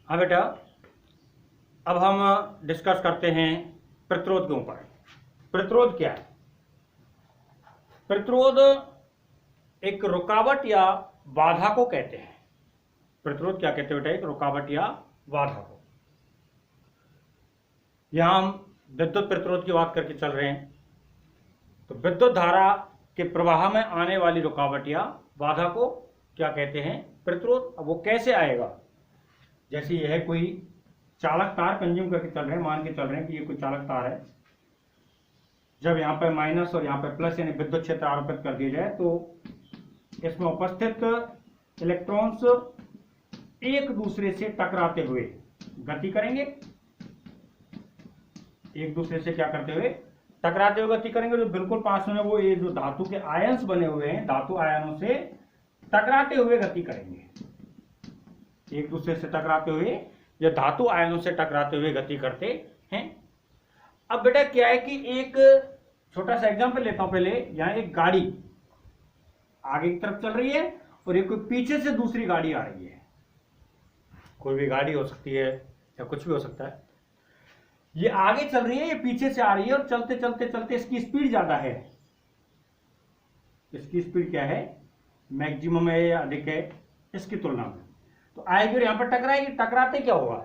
हाँ बेटा, अब हम डिस्कस करते हैं प्रतिरोध के ऊपर। प्रतिरोध क्या है? प्रतिरोध एक रुकावट या बाधा को कहते हैं। प्रतिरोध क्या कहते हैं बेटा? एक रुकावट या बाधा को। यहां हम विद्युत प्रतिरोध की बात करके चल रहे हैं। तो विद्युत धारा के प्रवाह में आने वाली रुकावट या बाधा को क्या कहते हैं? प्रतिरोध। अब वो कैसे आएगा? जैसे यह कोई चालक तार कंज्यूम करके चल रहे हैं, मान के चल रहे हैं कि ये कोई चालक तार है। जब यहाँ पर माइनस और यहाँ पर प्लस यानी विद्युत क्षेत्र आरोपित कर दिया जाए तो इसमें उपस्थित इलेक्ट्रॉन्स एक दूसरे से टकराते हुए गति करेंगे। एक दूसरे से क्या करते हुए? टकराते हुए गति करेंगे। जो बिल्कुल पास में वो ये जो धातु के आयन्स बने हुए हैं, धातु आयनों से टकराते हुए गति करेंगे। एक दूसरे से टकराते हुए या धातु आयनों से टकराते हुए गति करते हैं। अब बेटा क्या है कि एक छोटा सा एग्जांपल लेता हूं पहले। यहां एक गाड़ी आगे की तरफ चल रही है और एक कोई पीछे से दूसरी गाड़ी आ रही है। कोई भी गाड़ी हो सकती है या कुछ भी हो सकता है। ये आगे चल रही है, ये पीछे से आ रही है और चलते चलते चलते इसकी स्पीड ज्यादा है। इसकी स्पीड क्या है? मैक्सिमम है या अधिक है इसकी तुलना में। तो आएगी और यहां पर टकराएगी। टकराते क्या होगा?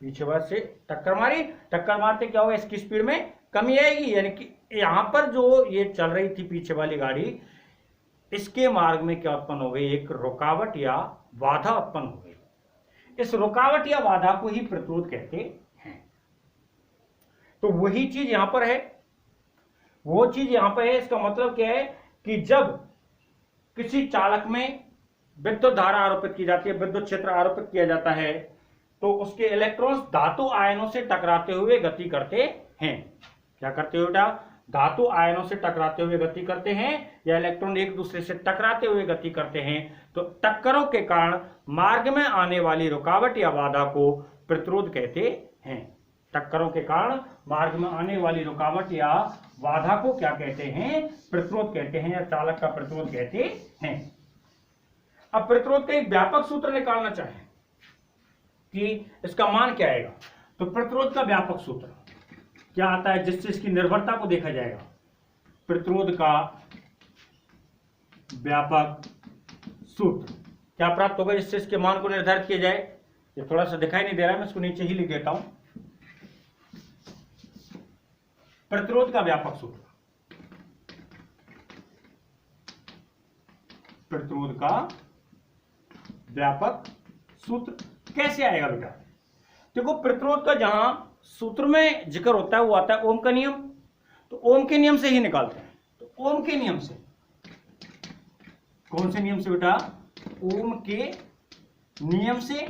पीछे वाले से टक्कर मारी, टक्कर मारते क्या होगा? इसकी स्पीड में कमी आएगी। यानी कि यहां पर जो ये चल रही थी पीछे वाली गाड़ी, इसके मार्ग में क्या उत्पन्न हो गई? एक रुकावट या बाधा उत्पन्न हो गई। इस रुकावट या बाधा को ही प्रतिरोध कहते हैं। तो वही चीज यहां पर है, वो चीज यहां पर है। इसका मतलब क्या है कि जब किसी चालक में विद्युत धारा आरोपित की जाती है, विद्युत क्षेत्र आरोपित किया जाता है, तो उसके इलेक्ट्रॉन्स धातु आयनों से टकराते हुए गति करते हैं। क्या करते हुए बेटा? धातु आयनों से टकराते हुए गति करते हैं या इलेक्ट्रॉन एक दूसरे से टकराते हुए गति करते हैं। तो टक्करों के कारण मार्ग में आने वाली रुकावट या बाधा को प्रतिरोध कहते हैं। टक्करों के कारण मार्ग में आने वाली रुकावट या बाधा को क्या कहते हैं? प्रतिरोध कहते हैं या चालक का प्रतिरोध कहते हैं। अब प्रतिरोध का एक व्यापक सूत्र निकालना चाहें कि इसका मान क्या आएगा, तो प्रतिरोध का व्यापक सूत्र क्या आता है जिससे इसकी निर्भरता को देखा जाएगा? प्रतिरोध का व्यापक सूत्र क्या प्राप्त होगा जिससे इसके मान को निर्धारित किया जाए? ये थोड़ा सा दिखाई नहीं दे रहा है, मैं इसको नीचे ही लिख देता हूं। प्रतिरोध का व्यापक सूत्र, प्रतिरोध का व्यापक सूत्र कैसे आएगा बेटा? देखो, प्रतिरोध का जहां सूत्र में जिक्र होता है वो आता है ओम का नियम। तो ओम के नियम से ही निकालते हैं। तो ओम के नियम से, कौन से नियम से बेटा? ओम के नियम से।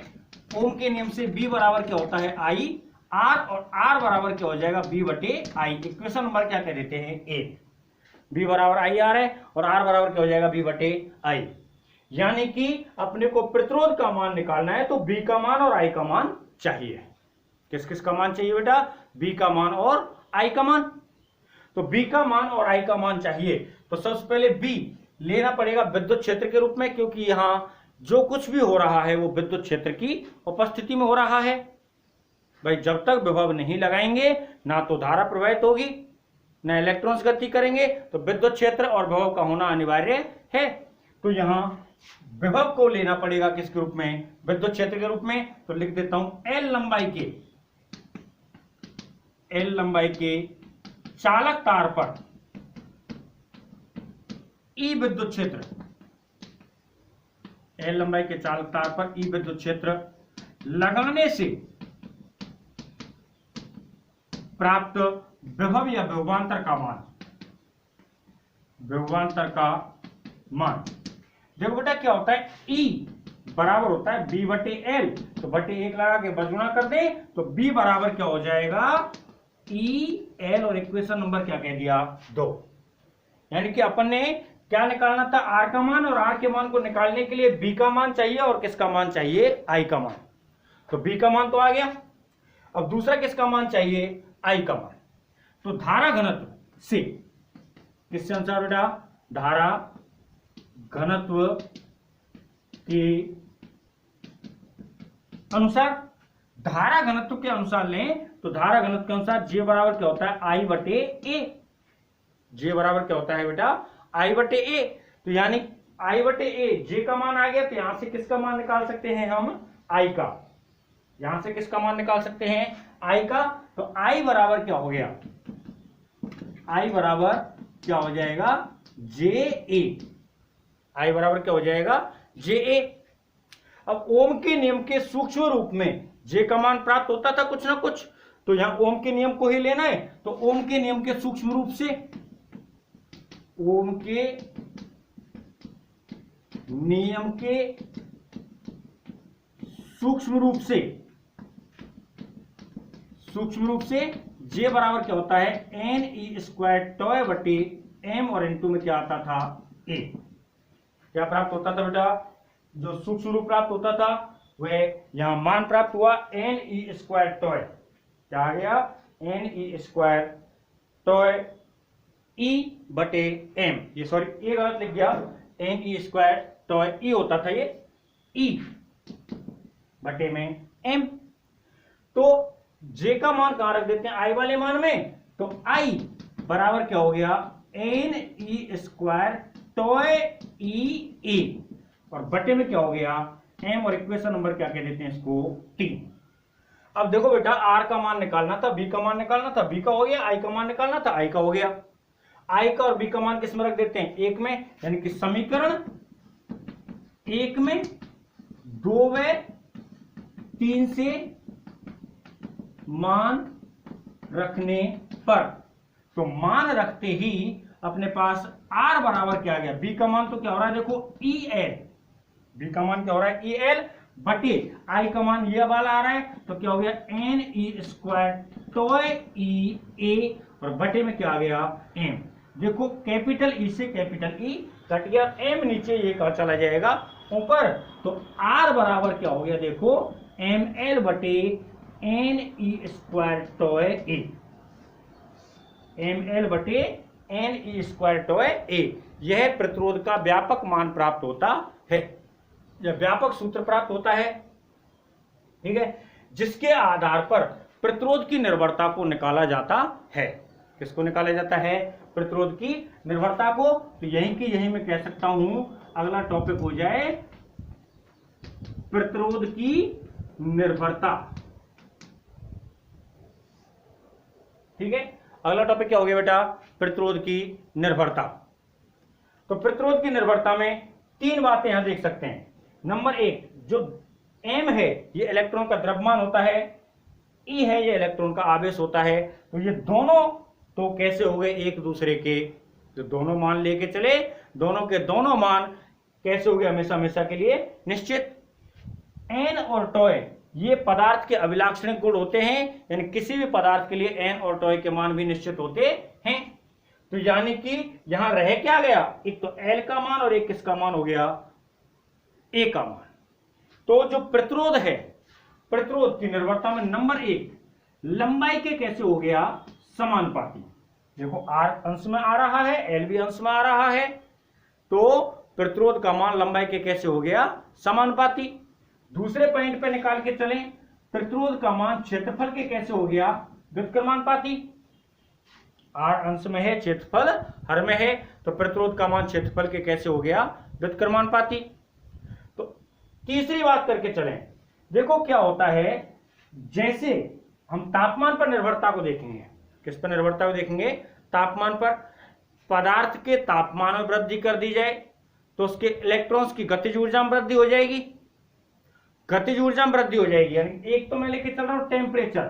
ओम के नियम से B बराबर क्या होता है? I R, और R बराबर क्या हो जाएगा? B बटे I। इक्वेशन नंबर क्या कह देते हैं? A। B बराबर IR है और R बराबर क्या हो जाएगा? B बटे I। यानी कि अपने को प्रतिरोध का मान निकालना है तो B का मान और I का मान चाहिए। किस किस का मान चाहिए बेटा? B का मान और I का मान। तो B का मान और I का मान चाहिए तो सबसे पहले B लेना पड़ेगा विद्युत क्षेत्र के रूप में, क्योंकि यहां जो कुछ भी हो रहा है वो विद्युत क्षेत्र की उपस्थिति में हो रहा है। भाई, जब तक विभव नहीं लगाएंगे ना तो धारा प्रवाहित होगी ना इलेक्ट्रॉन्स गति करेंगे, तो विद्युत क्षेत्र और विभव का होना अनिवार्य है। तो यहां विभव को लेना पड़ेगा किसके रूप में? विद्युत क्षेत्र के रूप में। तो लिख देता हूं L लंबाई के चालक तार पर E विद्युत क्षेत्र, L लंबाई के चालक तार पर E विद्युत क्षेत्र लगाने से प्राप्त विभव या विभवांतर का मान, विभवांतर का मान। देखो बेटा क्या होता है? E बराबर होता है B बटे L। तो बटे 1 लगा के बचगुणा कर दे तो B बराबर क्या हो जाएगा? EL, और इक्वेशन नंबर क्या कह दिया? 2। यानी कि अपन ने क्या निकालना था? R का मान, और R के मान को निकालने के लिए B का मान चाहिए और किसका मान चाहिए? I का मान। तो B का मान तो आ गया। अब दूसरा किसका मान चाहिए? I का मान। तो धारा घनत्व से, किसके अनुसार बेटा? धारा घनत्व के अनुसार, धारा घनत्व के अनुसार लें तो धारा घनत्व के अनुसार जे बराबर क्या होता है, आई बटे ए। जे बराबर क्या होता है बेटा, आई बटे ए। तो यानी आई बटे ए, जे का मान आ गया, तो यहां से किसका मान निकाल सकते हैं हम, आई का। यहां से किसका मान निकाल सकते हैं, आई का। तो आई बराबर क्या हो गया, आई बराबर क्या हो जाएगा, जे ए। आई बराबर क्या हो जाएगा, जे ए। अब ओम के नियम के सूक्ष्म रूप में जे का मान प्राप्त होता था कुछ ना कुछ, तो यहां ओम के नियम को ही लेना है। तो ओम के नियम के सूक्ष्म रूप से, ओम के नियम के सूक्ष्म रूप से, सूक्ष्म रूप से जे बराबर क्या होता है, एन ई स्क्वायर टॉय बटे एम, और इनटू में क्या आता था, ए। क्या प्राप्त होता था बेटा, जो सूक्ष्म रूप प्राप्त होता था वह यहां मान प्राप्त हुआ, एन ई स्क्वायर टॉय, क्या आ गया, एन ई स्क्वायर टॉय ई बटे एम। ये सॉरी ए गलत लिख गया, एन ई स्क्वायर टॉय ई होता था ये, ई बटे में एम। तो जे का मान कहां रख देते हैं, आई वाले मान में। तो आई बराबर क्या हो गया, एन ई स्क्वायर टॉय ई ए, और बटे में क्या हो गया, एम, और इक्वेशन नंबर क्या कह देते हैं इसको, 3। अब देखो बेटा, आर का मान निकालना था, बी का मान निकालना था, बी का हो गया, आई का मान निकालना था, आई का हो गया। आई का और बी का मान किस में रख देते हैं, एक में, यानी कि समीकरण एक में 2 व 3 से मान रखने पर, तो मान रखते ही अपने पास आर बराबर क्या आ गया, बी का मान तो क्या हो रहा है, देखो ई एल, बी का मान क्या हो रहा है, ई एल बटे आई का मान ये वाला आ रहा है, तो क्या हो गया, एन ई स्क्वायर टॉय ई ए, और बटे में क्या आ गया, एम। देखो कैपिटल ई से कैपिटल ई कट गया, एम नीचे ये कहा चला जाएगा ऊपर, तो आर बराबर क्या हो गया, देखो एम एल बटे एन ई स्क्वायर टॉय ए, एम एल बटे एन ई स्क्वायर टॉय ए। यह प्रतिरोध का व्यापक मान प्राप्त होता है, यह व्यापक सूत्र प्राप्त होता है, ठीक है, जिसके आधार पर प्रतिरोध की निर्भरता को निकाला जाता है। किसको निकाला जाता है, प्रतिरोध की निर्भरता को। तो यहीं की यहीं मैं कह सकता हूं अगला टॉपिक हो जाए प्रतिरोध की निर्भरता, ठीक है। अगला टॉपिक क्या हो गया बेटा, प्रतिरोध की निर्भरता। तो प्रतिरोध की निर्भरता में 3 बातें यहां देख सकते हैं। नंबर 1, जो m है ये इलेक्ट्रॉन का द्रव्यमान होता है, E है ये इलेक्ट्रॉन का आवेश होता है। तो ये दोनों तो कैसे हो गए एक दूसरे के, जो दोनों मान लेके चले, दोनों के दोनों मान कैसे हो गए हमेशा हमेशा के लिए निश्चित। n और टॉय ये पदार्थ के अभिलाक्षणिक गुण होते हैं, यानी किसी भी पदार्थ के लिए n और टॉय के मान भी निश्चित होते हैं। तो यानी कि यहां रह क्या गया, एक तो L का मान और एक किसका मान हो गया, A का मान। तो जो प्रतिरोध है, प्रतिरोध की निर्भरता में नंबर 1, लंबाई के कैसे हो गया समानुपाती। देखो R अंश में आ रहा है, L भी अंश में आ रहा है, तो प्रतिरोध का मान लंबाई के कैसे हो गया समानुपाती। दूसरे पॉइंट पे निकाल के चलें, प्रतिरोध का मान क्षेत्रफल के कैसे हो गया व्युत्क्रमानुपाती। R अंश में है, क्षेत्रफल हर में है, तो प्रतिरोध का मान क्षेत्रफल के कैसे हो गया व्युत्क्रमानुपाती। तो तीसरी बात करके चलें, देखो क्या होता है, जैसे हम तापमान पर निर्भरता को देखेंगे, किस पर निर्भरता को देखेंगे, तापमान पर। पदार्थ के तापमान में वृद्धि कर दी जाए तो उसके इलेक्ट्रॉन्स की गतिज ऊर्जा में वृद्धि हो जाएगी, गतिज ऊर्जा में वृद्धि हो जाएगी। यानी एक तो मैं लेके चल रहा हूं टेम्परेचर,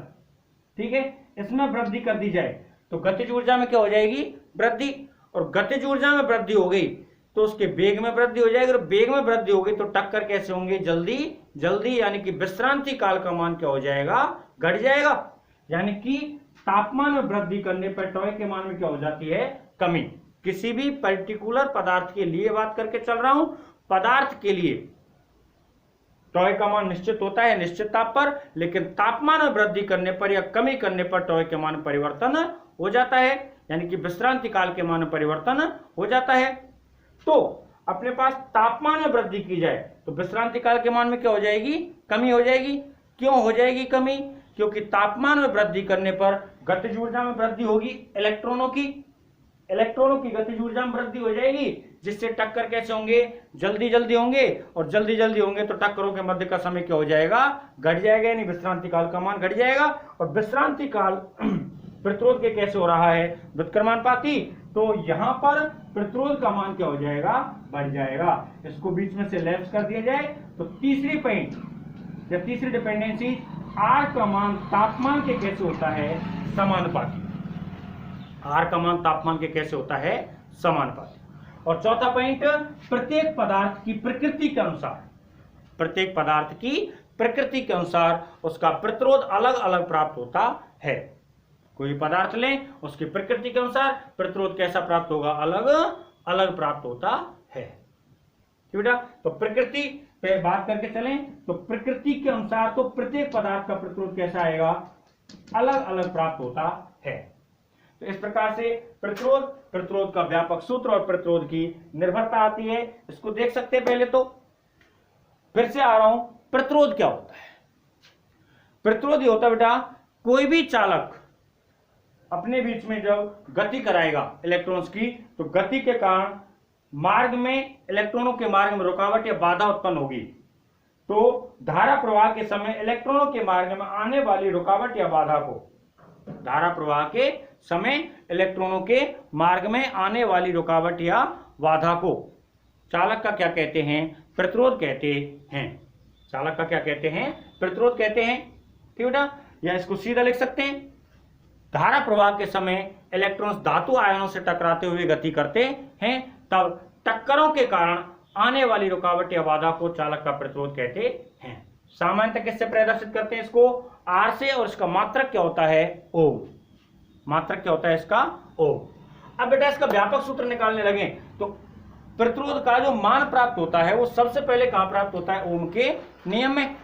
ठीक है, इसमें वृद्धि कर दी जाए तो गतिज ऊर्जा में क्या हो जाएगी वृद्धि, और गतिज ऊर्जा में वृद्धि हो गई तो उसके वेग में वृद्धि हो जाएगी, और वेग में वृद्धि हो गई तो टक्कर कैसे होंगे, जल्दी जल्दी, यानी कि विश्रांति काल का मान क्या हो जाएगा, घट जाएगा। यानी कि तापमान में वृद्धि करने पर टॉय के मान में क्या हो जाती है, कमी। किसी भी पर्टिकुलर पदार्थ के लिए बात करके चल रहा हूं, पदार्थ के लिए टॉय का मान निश्चित होता है निश्चित ताप पर, लेकिन तापमान में वृद्धि करने पर या कमी करने पर टॉय के मान में परिवर्तन हो जाता है, यानी कि विश्रांति काल के मान में परिवर्तन हो जाता है। तो अपने पास तापमान में वृद्धि की जाए तो विश्रांति काल के मान में क्या हो जाएगी, कमी हो जाएगी। क्यों हो जाएगी कमी? क्योंकि तापमान में वृद्धि करने पर गतिज ऊर्जा में वृद्धि होगी, इलेक्ट्रॉनों की गतिज ऊर्जा में वृद्धि हो जाएगी, जिससे टक्कर कैसे होंगे? जल्दी जल्दी होंगे, और जल्दी जल्दी होंगे तो टक्करों के मध्य का समय क्या हो जाएगा? घट जाएगा, यानी विश्रांति काल का मान घट जाएगा। और विश्रांति काल प्रतिरोध के कैसे हो रहा है? व्युत्क्रमानुपाती। तो यहां पर प्रतिरोध का मान क्या हो जाएगा? बढ़ जाएगा। इसको बीच में से लैप्स कर दिया जाए तो तीसरी पॉइंट या तीसरी डिपेंडेंसी, आर का मान तापमान के कैसे होता है? समानुपाती। आर का मान तापमान के कैसे होता है? समानुपाती। और चौथा पॉइंट, प्रत्येक पदार्थ की प्रकृति के अनुसार, प्रत्येक पदार्थ की प्रकृति के अनुसार उसका प्रतिरोध अलग अलग प्राप्त होता है। कोई पदार्थ लें, उसकी प्रकृति के अनुसार प्रतिरोध कैसा प्राप्त होगा? अलग अलग प्राप्त होता है। ठीक बेटा, तो प्रकृति पे बात करके चलें तो प्रकृति के अनुसार तो प्रत्येक पदार्थ का प्रतिरोध कैसा आएगा? अलग अलग प्राप्त होता है। तो इस प्रकार से प्रतिरोध का व्यापक सूत्र और प्रतिरोध की निर्भरता आती है। इसको देख सकते हैं। पहले तो फिर से आ रहा हूं, प्रतिरोध क्या होता है? प्रतिरोध ये होता है बेटा, कोई भी चालक अपने बीच में जब गति कराएगा इलेक्ट्रॉन्स की, तो गति के कारण मार्ग में, इलेक्ट्रॉनों के मार्ग में रुकावट या बाधा उत्पन्न होगी। तो धारा प्रवाह के समय इलेक्ट्रॉनों के मार्ग में आने वाली रुकावट या बाधा को, धारा प्रवाह के समय इलेक्ट्रॉनों के मार्ग में आने वाली रुकावट या बाधा को चालक का क्या कहते हैं? प्रतिरोध कहते हैं। चालक का क्या कहते हैं? प्रतिरोध कहते हैं। ठीक बेटा, या इसको सीधा लिख सकते हैं, धारा प्रवाह के समय इलेक्ट्रॉन्स धातु आयनों से टकराते हुए गति करते हैं, तब टक्करों के कारण आने वाली रुकावट या बाधा को चालक का प्रतिरोध कहते हैं। सामान्यतः किससे प्रदर्शित करते हैं इसको? आर से, और इसका मात्रक क्या होता है? ओम। मात्रक क्या होता है इसका? ओम। अब बेटा इसका व्यापक सूत्र निकालने लगे तो प्रतिरोध का जो मान प्राप्त होता है वो सबसे पहले कहां प्राप्त होता है? ओम के नियम में।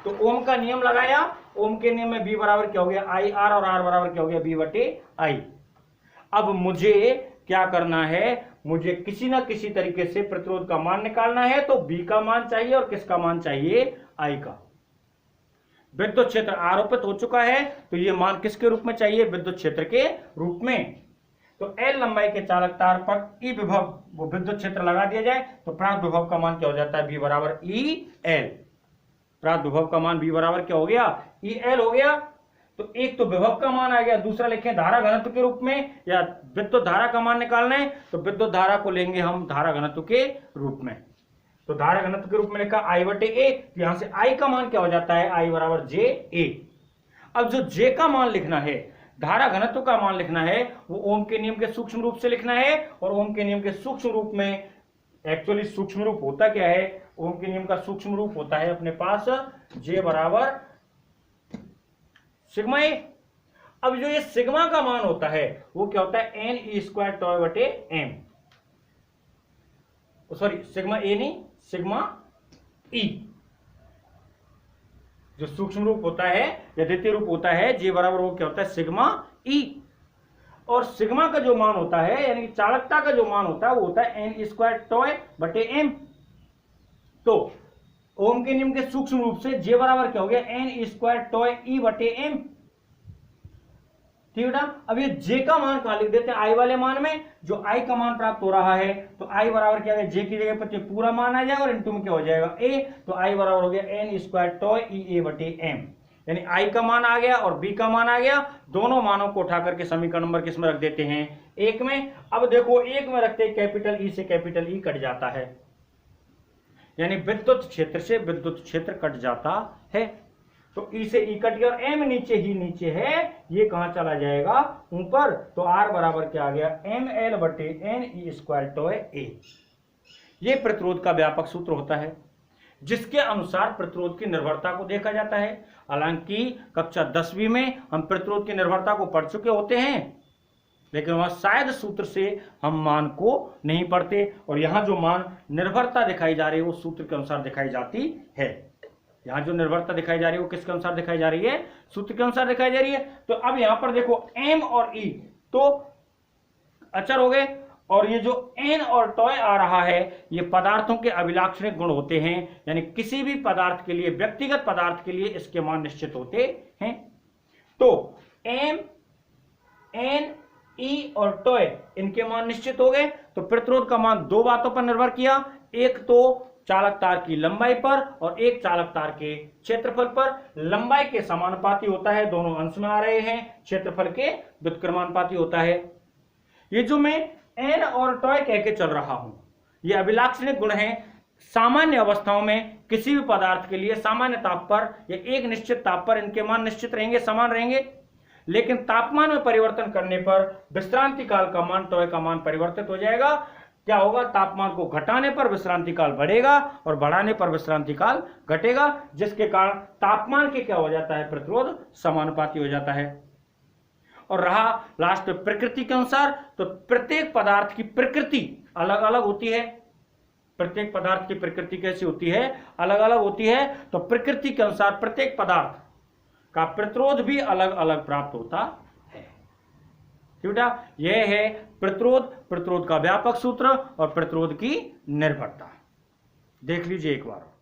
तो ओम का नियम लगाया, ओम के नियम में बी बराबर क्या हो गया? आई आर, और आर बराबर क्या हो गया? बी बटे आई। अब मुझे क्या करना है? मुझे किसी ना किसी तरीके से प्रतिरोध का मान निकालना है। तो बी का मान चाहिए, और किसका मान चाहिए? आई का। विद्युत क्षेत्र आरोपित हो चुका है, तो ये मान किसके रूप में चाहिए? विद्युत क्षेत्र के रूप में। तो एल लंबाई के चालक तार पर ई विभव, वो विद्युत क्षेत्र लगा दिया जाए तो प्राप्त विभव का मान क्या हो जाता है? बी बराबर ई एल। प्राप्त विभव का मान बी बराबर क्या हो गया? ई एल हो गया। तो एक तो विभव का मान आ गया, दूसरा लिखें धारा घनत्व के रूप में, या विद्युत धारा का मान निकालना है तो विद्युत धारा को लेंगे हम धारा घनत्व के रूप में। तो धारा घनत्व के रूप में लिखा आई बटे ए। यहां से आई का मान क्या हो जाता है? आई बराबर जे ए। अब जो जे का मान लिखना है, धारा घनत्व का मान लिखना है, वो ओम के नियम के सूक्ष्म रूप से लिखना है। और ओम के नियम के सूक्ष्म रूप में, एक्चुअली सूक्ष्म रूप होता क्या है? ओम के नियम का सूक्ष्म रूप होता है अपने पास जे बराबर सिग्मा ए। अब जो ये सिग्मा का मान होता है वो क्या होता है? एन ई स्क्वायर टॉय बटे एम, सॉरी सिग्मा ए नहीं, सिग्मा ई। जो सूक्ष्म रूप होता है या द्वितीय रूप होता है जे बराबर, वो क्या होता है? सिग्मा ई। और सिग्मा का जो मान होता है, यानी कि चालकता का जो मान होता है, वो होता है एन स्क्वायर टॉय बटे एम। तो ओम के नियम के सूक्ष्म रूप से जे बराबर क्या हो गया? एन स्क्वायर टॉय ई बटे एम। ठीक बेटा, अब ये जे का मान कहां लिख देते हैं? आई वाले मान में। जो आई का मान प्राप्त हो रहा है तो आई बराबर क्या है? जे की जगह पर पूरा मान आ जाएगा और इनटू में क्या हो जाएगा? ए। तो आई बराबर हो गया एन स्क्वायर टॉय ई ए बटे एम। यानी आई का मान आ गया और बी का मान आ गया। दोनों मानों को उठा करके समीकरण नंबर किस में रख देते हैं? एक में। अब देखो एक में रखते कैपिटल ई से कैपिटल ई कट जाता है, यानी विद्युत क्षेत्र से विद्युत क्षेत्र कट जाता है। तो ई से ई कट गया और एम नीचे ही नीचे है, ये कहां चला जाएगा? ऊपर। तो आर बराबर क्या आ गया? एम एल बटे एन ई स्क्वायर टॉय ए। ये प्रतिरोध का व्यापक सूत्र होता है, जिसके अनुसार प्रतिरोध की निर्भरता को देखा जाता है। हालांकि कक्षा 10वीं में हम प्रतिरोध की निर्भरता को पढ़ चुके होते हैं, लेकिन वह शायद सूत्र से हम मान को नहीं पढ़ते। और यहां जो मान निर्भरता दिखाई जा रही है वो सूत्र के अनुसार दिखाई जाती है। यहां जो निर्भरता दिखाई जा रही है वो किसके अनुसार दिखाई जा रही है? सूत्र के अनुसार दिखाई जा रही है। तो अब यहां पर देखो एम और ई तो अचर हो गए, और ये जो एन और टॉय आ रहा है ये पदार्थों के अभिलाक्षणिक गुण होते हैं, यानी किसी भी पदार्थ के लिए, व्यक्तिगत पदार्थ के लिए इसके मान निश्चित होते हैं। तो एम, एन, ई और टॉय इनके मान निश्चित हो गए। तो प्रतिरोध का मान दो बातों पर निर्भर किया, एक तो चालक तार की लंबाई पर और एक चालक तार के क्षेत्रफल पर। लंबाई के समानुपाती होता है, दोनों अंश में आ रहे हैं, क्षेत्रफल के व्युत्क्रमानुपाती होता है। ये जो मैं एन और टॉय कह के चल रहा हूं ये अभिलाक्षणिक गुण हैं। सामान्य अवस्थाओं में किसी भी पदार्थ के लिए सामान्य ताप पर या एक निश्चित ताप पर इनके मान निश्चित रहेंगे, समान रहेंगे। लेकिन तापमान में परिवर्तन करने पर विश्रांति काल का मान, टॉय का मान परिवर्तित हो जाएगा। क्या होगा, तापमान को घटाने पर विश्रांति काल बढ़ेगा और बढ़ाने पर विश्रांति काल घटेगा, जिसके कारण तापमान के क्या हो जाता है, प्रतिरोध समानुपाती हो जाता है। और रहा लास्ट में प्रकृति के अनुसार, तो प्रत्येक पदार्थ की प्रकृति अलग अलग होती है। प्रत्येक पदार्थ की प्रकृति कैसी होती है, अलग अलग होती है। तो प्रकृति के अनुसार प्रत्येक पदार्थ का प्रतिरोध भी अलग अलग प्राप्त होता है। ठीक बेटा, यह है प्रतिरोध का व्यापक सूत्र और प्रतिरोध की निर्भरता। देख लीजिए एक बार।